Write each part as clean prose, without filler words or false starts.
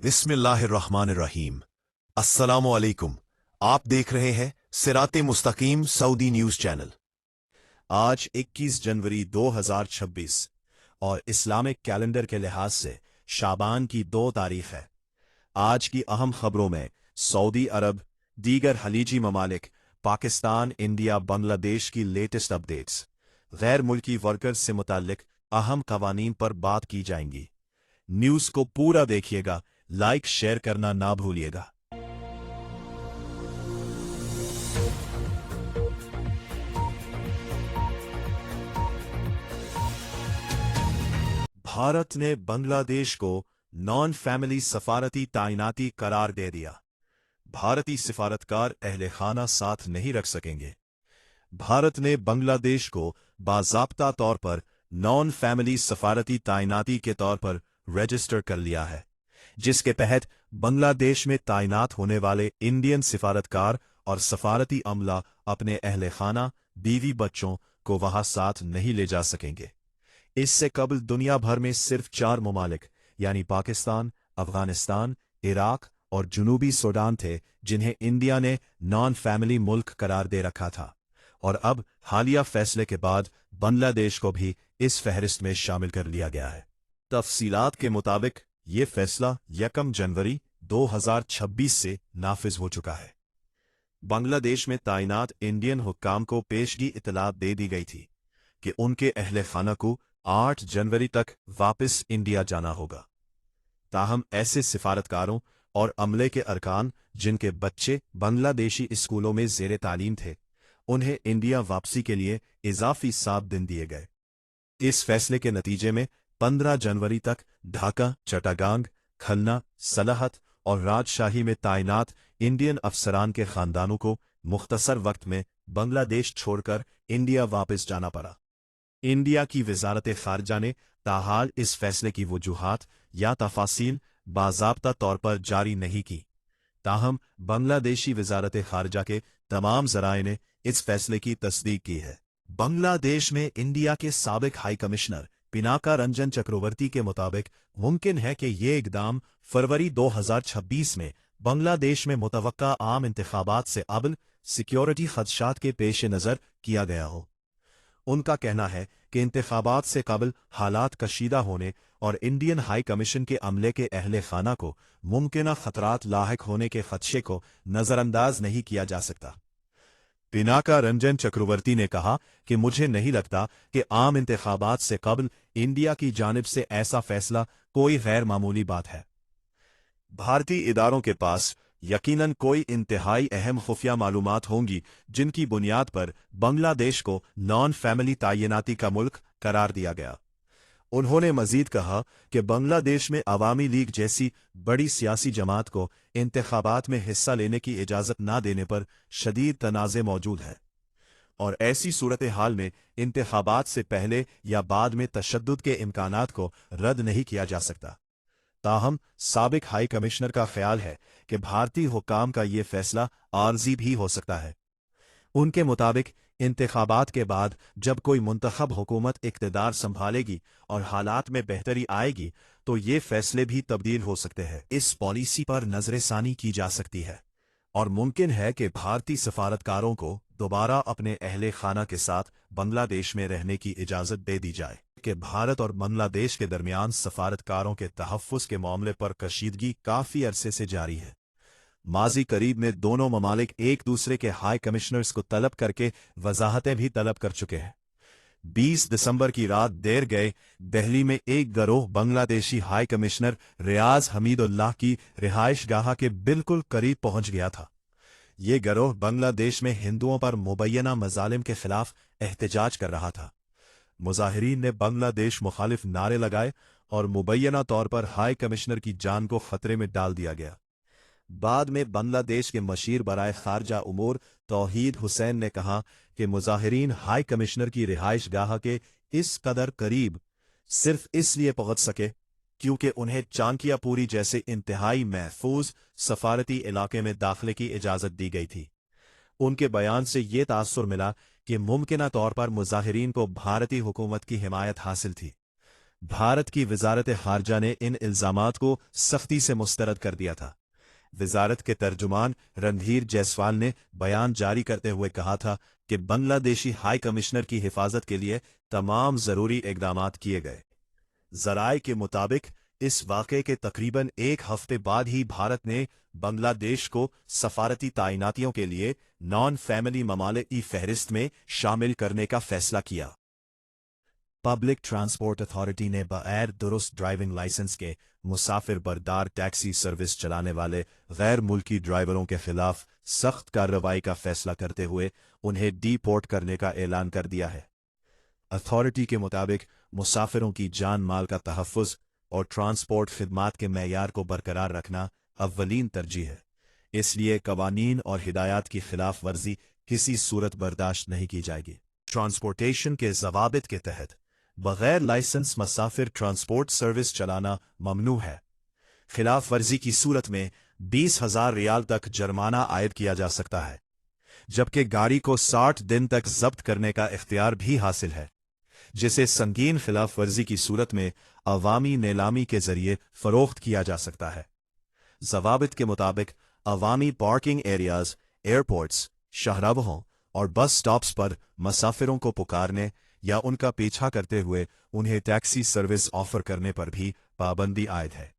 बिस्मिल्लाहिर्रहमानिर्रहीम। अस्सलामु अलैकुम। आप देख रहे हैं सिराते मुस्तकीम सऊदी न्यूज़ चैनल। आज 21 जनवरी 2026 और इस्लामिक कैलेंडर के लिहाज से शाबान की 2 तारीख है। आज की अहम खबरों में सऊदी अरब, दीगर खलीजी ममालिक, पाकिस्तान, इंडिया, बांग्लादेश की लेटेस्ट अपडेट्स, गैर मुल्की वर्कर्स से मुताल्लिक अहम कवानीन पर बात की जाएंगी। न्यूज़ को पूरा देखिएगा, लाइक शेयर करना ना भूलिएगा। भारत ने बांग्लादेश को नॉन फैमिली सफारती ताइनाती करार दे दिया। भारतीय सिफारतकार अहले खाना साथ नहीं रख सकेंगे। भारत ने बांग्लादेश को बाज़ाब्ता तौर पर नॉन फैमिली सफारती ताइनाती के तौर पर रजिस्टर कर लिया है, जिसके तहत बांग्लादेश में ताइनात होने वाले इंडियन सिफारतकार और सफारती अमला अपने अहले खाना, बीवी बच्चों को वहां साथ नहीं ले जा सकेंगे। इससे कबल दुनिया भर में सिर्फ 4 ममालिक यानी पाकिस्तान, अफगानिस्तान, इराक और जनूबी सूडान थे जिन्हें इंडिया ने नॉन फैमिली मुल्क करार दे रखा था, और अब हालिया फैसले के बाद बांग्लादेश को भी इस फहरिस्त में शामिल कर लिया गया है। तफसीलात के मुताबिक ये फैसला 1 जनवरी 2026 से नाफिज हो चुका है। बांग्लादेश में ताइनात इंडियन हुक्काम को पेशगी इतलात दे दी गई थी कि उनके अहले खाना को 8 जनवरी तक वापस इंडिया जाना होगा। ताहम ऐसे सिफारतकारों और अमले के अरकान जिनके बच्चे बांग्लादेशी स्कूलों में ज़ेरे तालीम थे, उन्हें इंडिया वापसी के लिए इजाफी 7 दिन दिए गए। इस फैसले के नतीजे में 15 जनवरी तक ढाका, चट्टागांग, खलना, सलाहत और राजशाही में ताइनात इंडियन अफसरान के खानदानों को मुख्तसर वक्त में बांग्लादेश छोड़कर इंडिया वापस जाना पड़ा। इंडिया की वजारत खारजा ने ताहाल इस फैसले की वजूहात या तफासील बाज़ाब्ता तौर पर जारी नहीं की। ताहम बांग्लादेशी वजारत खारजा के तमाम ज़राए ने इस फैसले की तस्दीक की है। बांग्लादेश में इंडिया के साबिक हाई कमिश्नर पिनाका रंजन चक्रवर्ती के मुताबिक मुमकिन है कि ये इकदाम फरवरी 2026 में बांग्लादेश में मुतवक्का आम इंतखाबात से अबल सिक्योरिटी खदशात के पेश नज़र किया गया हो। उनका कहना है कि इंतखाबात से कबल हालात कशीदा होने और इंडियन हाई कमीशन के अमले के अहले खाना को मुमकिना खतरात लाहिक होने के खदशे को नज़रअंदाज नहीं किया जा सकता। पिनाका रंजन चक्रवर्ती ने कहा कि मुझे नहीं लगता कि आम इंतखाबात से कबल इंडिया की जानिब से ऐसा फैसला कोई गैर मामूली बात है। भारतीय इदारों के पास यकीनन कोई इंतहाई अहम खुफिया मालूमात होंगी जिनकी बुनियाद पर बांग्लादेश को नॉन फैमिली तायनाती का मुल्क करार दिया गया। उन्होंने मजीद कहा कि बांग्लादेश में अवामी लीग जैसी बड़ी सियासी जमात को इंतखाबात में हिस्सा लेने की इजाज़त ना देने पर शदीद तनाज़े मौजूद है, और ऐसी सूरत हाल में इंतखाबात से पहले या बाद में तशद्दुद के इम्कानात को रद्द नहीं किया जा सकता। ताहम साबिक हाई कमिश्नर का ख्याल है कि भारतीय हुक्काम का ये फैसला आर्जी भी हो सकता है। उनके मुताबिक इंतखाबात के बाद जब कोई मुंतखब हुकूमत इक़्तिदार संभालेगी और हालात में बेहतरी आएगी तो ये फैसले भी तब्दील हो सकते हैं। इस पॉलिसी पर नजरसानी की जा सकती है और मुमकिन है कि भारतीय सफारतकारों को दोबारा अपने अहले खाना के साथ बांग्लादेश में रहने की इजाज़त दे दी जाए। कि भारत और बांग्लादेश के दरमियान सफारतकारों के तहफ़्फ़ुज़ के मामले पर कशीदगी काफ़ी अरसे से जारी है। माजी करीब में दोनों ममालिक एक दूसरे के हाई कमिश्नर्स को तलब करके वजाहतें भी तलब कर चुके हैं। 20 दिसंबर की रात देर गए दिल्ली में एक गिरोह बांग्लादेशी हाई कमिश्नर रियाज हमीदुल्लाह की रिहाइश गाह के बिल्कुल करीब पहुंच गया था। ये गिरोह बांग्लादेश में हिंदुओं पर मुबैना मजालिम के खिलाफ एहतजाज कर रहा था। मुजाहिरीन ने बांग्लादेश मुखालिफ नारे लगाए और मुबैना तौर पर हाई कमिश्नर की जान को खतरे में डाल दिया गया। बाद में बांग्लादेश के मशीर बराए खारजा उमूर तौहीद हुसैन ने कहा कि मुजाहिरीन हाई कमिश्नर की रिहाइश गाह के इस कदर करीब सिर्फ इसलिए पहुंच सके क्योंकि उन्हें चांकियापुरी जैसे इंतहाई महफूज सफारती इलाके में दाखिले की इजाज़त दी गई थी। उनके बयान से ये तासुर मिला कि मुमकिना तौर पर मुजाहिरीन को भारतीय हुकूमत की हिमायत हासिल थी। भारत की वजारत खारजा ने इन इल्जामात को सख्ती से मुस्तरद कर दिया था। वजारत के तर्जुमान रणधीर जायसवाल ने बयान जारी करते हुए कहा था कि बांग्लादेशी हाई कमिश्नर की हिफाजत के लिए तमाम जरूरी इकदाम किए गए। जराए के मुताबिक इस वाक़े के तकरीबन एक हफ्ते बाद ही भारत ने बांग्लादेश को सफारती तैनातियों के लिए नॉन फैमिली ममालिक की फहरिस्त में शामिल करने का फैसला किया। पब्लिक ट्रांसपोर्ट अथॉरिटी ने बगैर दुरुस्त ड्राइविंग लाइसेंस के मुसाफिर बरदार टैक्सी सर्विस चलाने वाले गैर मुल्की ड्राइवरों के खिलाफ सख्त कार्रवाई का फैसला करते हुए उन्हें डीपोर्ट करने का ऐलान कर दिया है। अथॉरिटी के मुताबिक मुसाफिरों की जान माल का तहफ़्फ़ुज़ और ट्रांसपोर्ट खिदमात के मेयार को बरकरार रखना अव्वलीन तरजीह है, इसलिए कवानीन और हिदायत की खिलाफ वर्जी किसी सूरत बर्दाश्त नहीं की जाएगी। ट्रांसपोर्टेशन के ज़वाबित के तहत बगैर लाइसेंस मुसाफिर ट्रांसपोर्ट सर्विस चलाना ममनू है। खिलाफ वर्जी की सूरत में 20,000 रियाल तक जुर्माना आयद किया जा सकता है, जबकि गाड़ी को 60 दिन तक जब्त करने का इख्तियार भी हासिल है, जिसे संगीन खिलाफ वर्जी की सूरत में अवामी नीलामी के जरिए फरोख्त किया जा सकता है। ज़वाबित के मुताबिक अवामी पार्किंग एरियाज, एयरपोर्ट्स, शाहराहों और बस स्टॉप्स पर मुसाफिरों को पुकारने या उनका पीछा करते हुए उन्हें टैक्सी सर्विस ऑफर करने पर भी पाबंदी आयद है।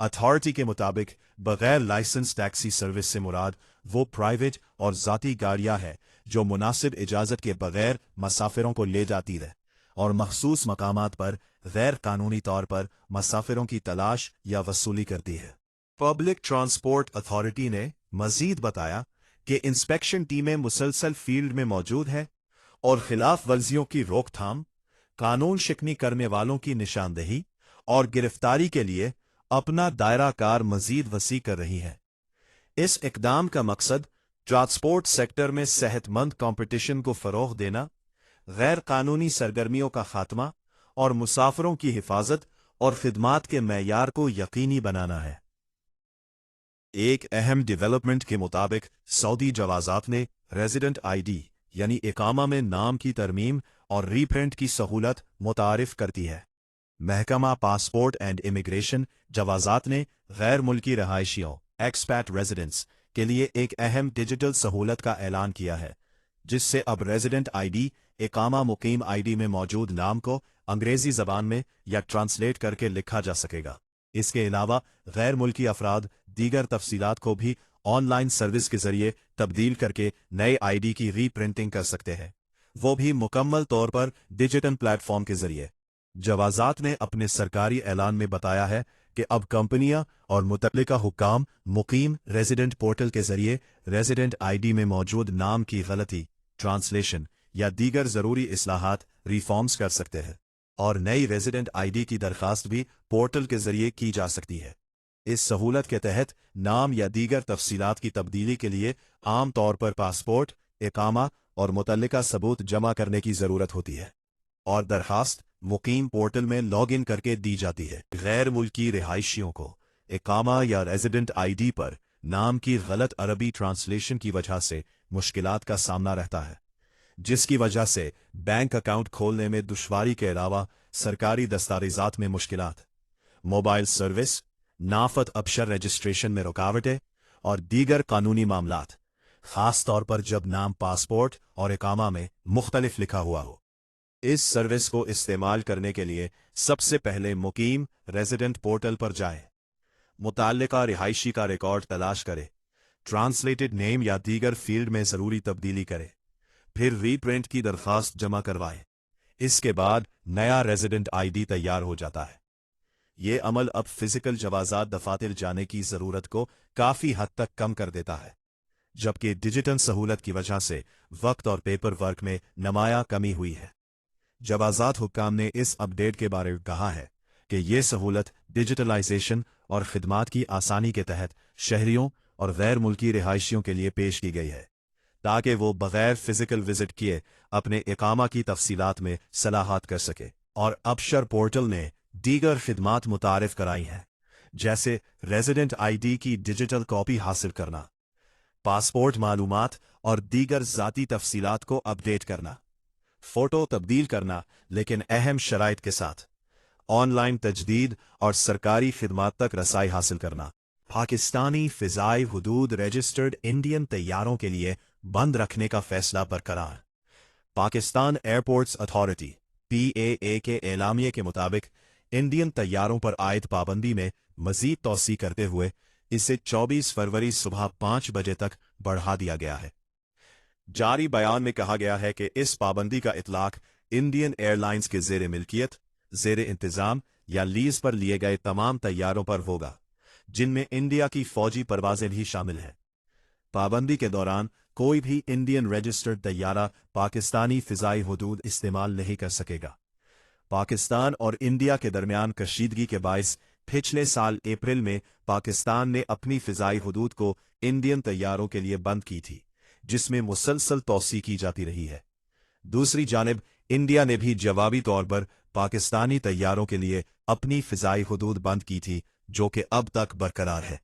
अथॉरिटी के मुताबिक बगैर लाइसेंस टैक्सी सर्विस से मुराद वो प्राइवेट और ज़ाती गाड़ियां हैं जो मुनासिब इजाज़त के बगैर मुसाफिरों को ले जाती है और मखसूस मकामात पर गैर कानूनी तौर पर मुसाफिरों की तलाश या वसूली करती है। पब्लिक ट्रांसपोर्ट अथॉरिटी ने मजीद बताया कि इंस्पेक्शन टीमें मुसलसल फील्ड में मौजूद हैं और खिलाफ वर्जियों की रोकथाम, कानून शिकनी करने वालों की निशानदेही और गिरफ्तारी के लिए अपना दायरा कार मजीद वसी कर रही है। इस इकदाम का मकसद ट्रांसपोर्ट सेक्टर में सेहतमंद कंपटीशन को फरोग देना, गैर कानूनी सरगर्मियों का खात्मा और मुसाफिरों की हिफाजत और खिदमात के मेयार को यकीनी बनाना है। एक अहम डेवलपमेंट के मुताबिक सऊदी जवाजात ने रेजिडेंट आईडी यानी इकामा में नाम की तरमीम और रीप्रिंट की सहूलत मुतारिफ करती है। महकमा पासपोर्ट एंड इमिग्रेशन जवाजात ने गैर मुल्की रहायशियों एक्सपैट रेजिडेंट्स के लिए एक अहम डिजिटल सहूलत का ऐलान किया है, जिससे अब रेजिडेंट आईडी इकामा मुकीम आईडी में मौजूद नाम को अंग्रेजी जबान में या ट्रांसलेट करके लिखा जा सकेगा। इसके अलावा गैर मुल्की अफराद दीगर तफसीलात को भी ऑनलाइन सर्विस के जरिए तब्दील करके नए आईडी की रीप्रिंटिंग कर सकते हैं, वो भी मुकम्मल तौर पर डिजिटल प्लेटफॉर्म के जरिए। जवाजात ने अपने सरकारी ऐलान में बताया है कि अब कंपनियां और मुतल्लिका हुक्काम मुकीम रेजिडेंट पोर्टल के जरिए रेजिडेंट आईडी में मौजूद नाम की गलती, ट्रांसलेशन या दीगर जरूरी इस्लाहात रिफॉर्म्स कर सकते हैं और नई रेजिडेंट आईडी की दरखास्त भी पोर्टल के जरिए की जा सकती है। इस सहूलत के तहत नाम या दीगर तफसीलात की तब्दीली के लिए आम तौर पर पासपोर्ट, इकामा और मुतल्लिका सबूत जमा करने की जरूरत होती है और दरखास्त मुकीम पोर्टल में लॉग इन करके दी जाती है। गैर मुल्की रिहायशियों को इकामा या रेजिडेंट आईडी पर नाम की गलत अरबी ट्रांसलेशन की वजह से मुश्किलात का सामना रहता है, जिसकी वजह से बैंक अकाउंट खोलने में दुश्वारी के अलावा सरकारी दस्तावेजात में मुश्किलात, मोबाइल सर्विस, नाफत अबशर रजिस्ट्रेशन में रुकावटें और दीगर कानूनी मामलात, खास तौर पर जब नाम पासपोर्ट और इकामा में मुख्तलिफ लिखा हुआ हो। इस सर्विस को इस्तेमाल करने के लिए सबसे पहले मुकीम रेजिडेंट पोर्टल पर जाएं, मुताल्लिका रिहायशी का रिकॉर्ड तलाश करें, ट्रांसलेटेड नेम या दीगर फील्ड में जरूरी तब्दीली करें, फिर रीप्रिंट की दरखास्त जमा करवाएं। इसके बाद नया रेजिडेंट आईडी तैयार हो जाता है। ये अमल अब फिजिकल जवाजात दफातर जाने की जरूरत को काफी हद तक कम कर देता है, जबकि डिजिटल सहूलत की वजह से वक्त और पेपर वर्क में नुमायां कमी हुई है। जवाजात हुक्काम ने इस अपडेट के बारे में कहा है कि ये सहूलत डिजिटलाइजेशन और खिदमात की आसानी के तहत शहरियों और गैर मुल्की रिहायशियों के लिए पेश की गई है, ताकि वो बगैर फिजिकल विजिट किए अपने इकामा की तफसीलात में सलाहत कर सके। और अबशर पोर्टल ने दीगर खिदमात मुतारिफ कराई हैं, जैसे रेजिडेंट आईडी की डिजिटल कॉपी हासिल करना, पासपोर्ट मालूमात और दीगर ज़ाती तफसीलात को अपडेट करना, फोटो तब्दील करना, लेकिन अहम शराइत के साथ, ऑनलाइन तजदीद और सरकारी खिदमात तक रसाई हासिल करना। पाकिस्तानी फिजाई हुदूद रजिस्टर्ड इंडियन तैयारों के लिए बंद रखने का फैसला बरकरार। पाकिस्तान एयरपोर्ट्स अथॉरिटी (PAA) के एलामिये के मुताबिक इंडियन तैयारों पर आयद पाबंदी में मजीद तौसी करते हुए इसे 24 फरवरी सुबह 5 बजे तक बढ़ा दिया गया है। जारी बयान में कहा गया है कि इस पाबंदी का इतलाक इंडियन एयरलाइंस के ज़ेर मिल्कियत, ज़ेर इंतज़ाम या लीज पर लिए गए तमाम तैयारों पर होगा, जिनमें इंडिया की फौजी परवाजें भी शामिल हैं। पाबंदी के दौरान कोई भी इंडियन रजिस्टर्ड तैयारा पाकिस्तानी फ़िज़ाई हुदूद इस्तेमाल नहीं कर सकेगा। पाकिस्तान और इंडिया के दरमियान कशीदगी के बायस पिछले साल अप्रैल में पाकिस्तान ने अपनी फ़िज़ाई हुदूद को इंडियन तैयारों के लिए बंद की थी, जिसमें मुसलसल तौसी की जाती रही है। दूसरी जानिब इंडिया ने भी जवाबी तौर पर पाकिस्तानी तैयारों के लिए अपनी फ़िज़ाई हुदूद बंद की थी, जो कि अब तक बरकरार है।